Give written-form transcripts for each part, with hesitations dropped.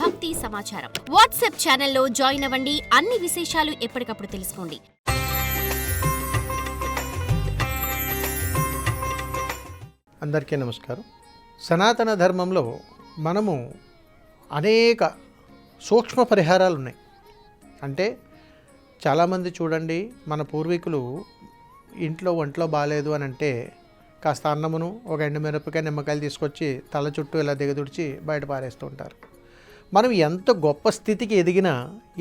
భక్తి సమాచారం. వాట్సాప్ ఛానల్లో జాయిన్ అవ్వండి. అన్ని విశేషాలు ఎప్పటికప్పుడు తెలుసుకోండి. అందరికీ నమస్కారం. సనాతన ధర్మంలో మనము అనేక సూక్ష్మ పరిహారాలు ఉన్నాయి. అంటే చాలామంది చూడండి, మన పూర్వీకులు ఇంట్లో ఒంట్లో బాగాలేదు అని అంటే కాస్త అన్నమును ఒక ఎండుమిరపకాయ నిమ్మకాయలు తీసుకొచ్చి తల చుట్టూ ఇలా దిగదుడిచి బయట పారేస్తూ ఉంటారు. మనం ఎంత గొప్ప స్థితికి ఎదిగినా,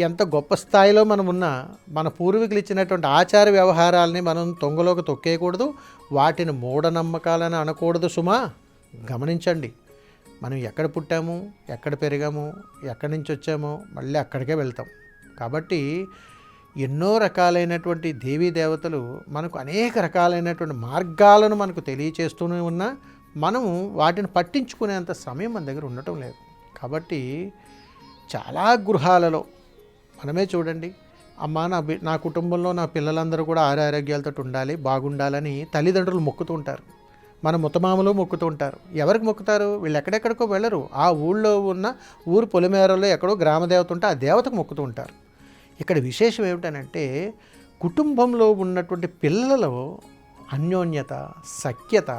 ఎంత గొప్ప స్థాయిలో మనం ఉన్నా, మన పూర్వీకులు ఇచ్చినటువంటి ఆచార వ్యవహారాలని మనం తొంగలోకి తొక్కేయకూడదు, వాటిని మూఢనమ్మకాలని అనకూడదు. సుమా, గమనించండి, మనం ఎక్కడ పుట్టాము, ఎక్కడ పెరిగాము, ఎక్కడి నుంచి వచ్చామో మళ్ళీ అక్కడికే వెళ్తాం. కాబట్టి ఎన్నో రకాలైనటువంటి దేవీ దేవతలు మనకు అనేక రకాలైనటువంటి మార్గాలను మనకు తెలియచేస్తూనే ఉన్నా మనము వాటిని పట్టించుకునేంత సమయం మన దగ్గర ఉండటం లేదు. కాబట్టి చాలా గృహాలలో మనమే చూడండి, అమ్మ నా కుటుంబంలో నా పిల్లలందరూ కూడా ఆరోగ్యాలతో ఉండాలి, బాగుండాలని తల్లిదండ్రులు మొక్కుతూ ఉంటారు. మన ముత్తమామలు మొక్కుతూ ఉంటారు. ఎవరికి మొక్కుతారు? వీళ్ళు ఎక్కడెక్కడికో వెళ్ళరు. ఆ ఊళ్ళో ఉన్న ఊరు పొలిమేరలో ఎక్కడో గ్రామదేవత ఉంటే ఆ దేవతకు మొక్కుతూ ఉంటారు. ఇక్కడ విశేషం ఏమిటనంటే, కుటుంబంలో ఉన్నటువంటి పిల్లలలో అన్యోన్యత, సఖ్యత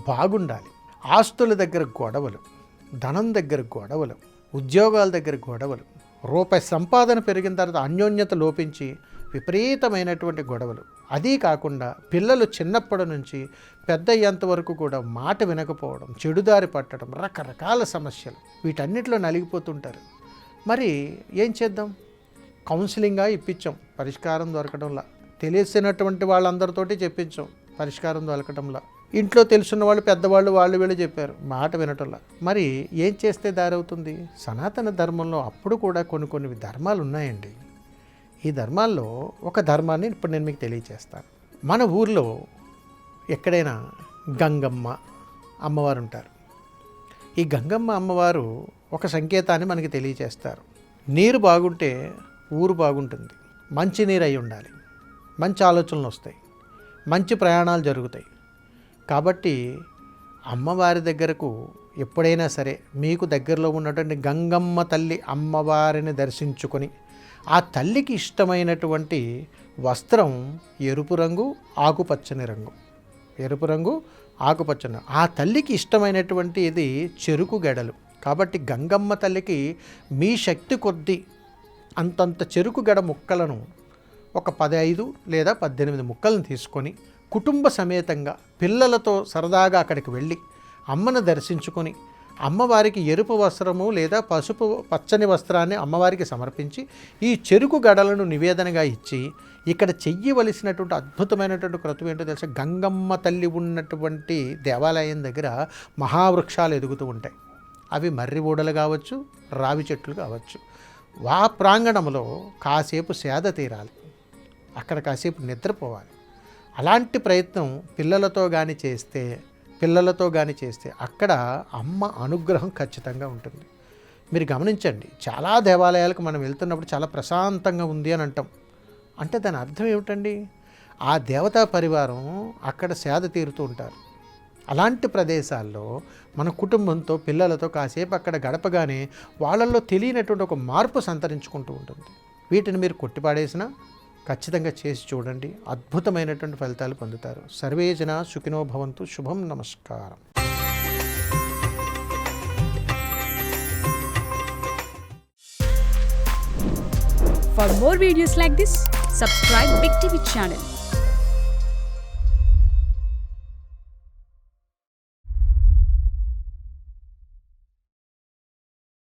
బాగుండాలి. ఆస్తుల దగ్గర గొడవలు, ధనం దగ్గర గొడవలు, ఉద్యోగాల దగ్గర గొడవలు, రూపాయి సంపాదన పెరిగిన తర్వాత అన్యోన్యత లోపించి విపరీతమైనటువంటి గొడవలు. అదీ కాకుండా పిల్లలు చిన్నప్పటి నుంచి పెద్ద అయ్యేంత వరకు కూడా మాట వినకపోవడం, చెడుదారి పట్టడం, రకరకాల సమస్యలు, వీటన్నిటిలో నలిగిపోతుంటారు. మరి ఏం చేద్దాం? కౌన్సిలింగ్గా ఇప్పించాం, పరిష్కారం దొరకడంలా. తెలిసినటువంటి వాళ్ళందరితోటి చెప్పించాం, పరిష్కారం దొరకడంలా. ఇంట్లో తెలుసున్న వాళ్ళు, పెద్దవాళ్ళు, వాళ్ళు వీళ్ళు చెప్పారు, మాట వినటంలా. మరి ఏం చేస్తే దారి అవుతుంది? సనాతన ధర్మంలో అప్పుడు కూడా కొన్ని ధర్మాలు ఉన్నాయండి. ఈ ధర్మాల్లో ఒక ధర్మాన్ని ఇప్పుడు నేను మీకు తెలియచేస్తాను. మన ఊర్లో ఎక్కడైనా గంగమ్మ అమ్మవారు ఉంటారు. ఈ గంగమ్మ అమ్మవారు ఒక సంకేతాన్ని మనకి తెలియచేస్తారు. నీరు బాగుంటే ఊరు బాగుంటుంది, మంచి నీరు అయి ఉండాలి, మంచి ఆలోచనలు వస్తాయి, మంచి ప్రయాణాలు జరుగుతాయి. కాబట్టి అమ్మవారి దగ్గరకు ఎప్పుడైనా సరే మీకు దగ్గరలో ఉన్నటువంటి గంగమ్మ తల్లి అమ్మవారిని దర్శించుకొని ఆ తల్లికి ఇష్టమైనటువంటి వస్త్రం ఎరుపు రంగు, ఆకుపచ్చని రంగు, ఎరుపు రంగు, ఆకుపచ్చని, ఆ తల్లికి ఇష్టమైనటువంటి ఇది చెరుకు గెడలు. కాబట్టి గంగమ్మ తల్లికి మీ శక్తి కొద్దీ అంతంత చెరుకు గడ ముక్కలను ఒక 15 లేదా 18 ముక్కలను తీసుకొని కుటుంబ సమేతంగా పిల్లలతో సరదాగా అక్కడికి వెళ్ళి అమ్మను దర్శించుకొని అమ్మవారికి ఎరుపు వస్త్రము లేదా పసుపు పచ్చని వస్త్రాన్ని అమ్మవారికి సమర్పించి ఈ చెరుకు గడలను నివేదనగా ఇచ్చి ఇక్కడ చెయ్యవలసినటువంటి అద్భుతమైనటువంటి క్రతువు ఏంటో తెలుసా? గంగమ్మ తల్లి ఉన్నటువంటి దేవాలయం దగ్గర మహావృక్షాలు ఎదుగుతూ ఉంటాయి. అవి మర్రి ఊడలు కావచ్చు, రావి చెట్లు కావచ్చు. ఆ ప్రాంగణంలో కాసేపు సేద తీరాలి, అక్కడ కాసేపు నిద్రపోవాలి. అలాంటి ప్రయత్నం పిల్లలతో కానీ చేస్తే అక్కడ అమ్మ అనుగ్రహం ఖచ్చితంగా ఉంటుంది. మీరు గమనించండి, చాలా దేవాలయాలకు మనం వెళ్తున్నప్పుడు చాలా ప్రశాంతంగా ఉంది అని అంటాం. అంటే దాని అర్థం ఏమిటండి? ఆ దేవతా పరివారం అక్కడ సేద తీరుతూ ఉంటారు. అలాంటి ప్రదేశాల్లో మన కుటుంబంతో, పిల్లలతో కాసేపు అక్కడ గడపగానే వాళ్ళల్లో తెలియనటువంటి ఒక మార్పు సంతరించుకుంటూ ఉంటుంది. వీటిని మీరు కొట్టిపాడేసినా ఖచ్చితంగా చేసి చూడండి, అద్భుతమైనటువంటి ఫలితాలు పొందుతారు. సర్వే జనా సుఖినో భవంతు. శుభం. నమస్కారం. For more videos like this, subscribe Big TV channel.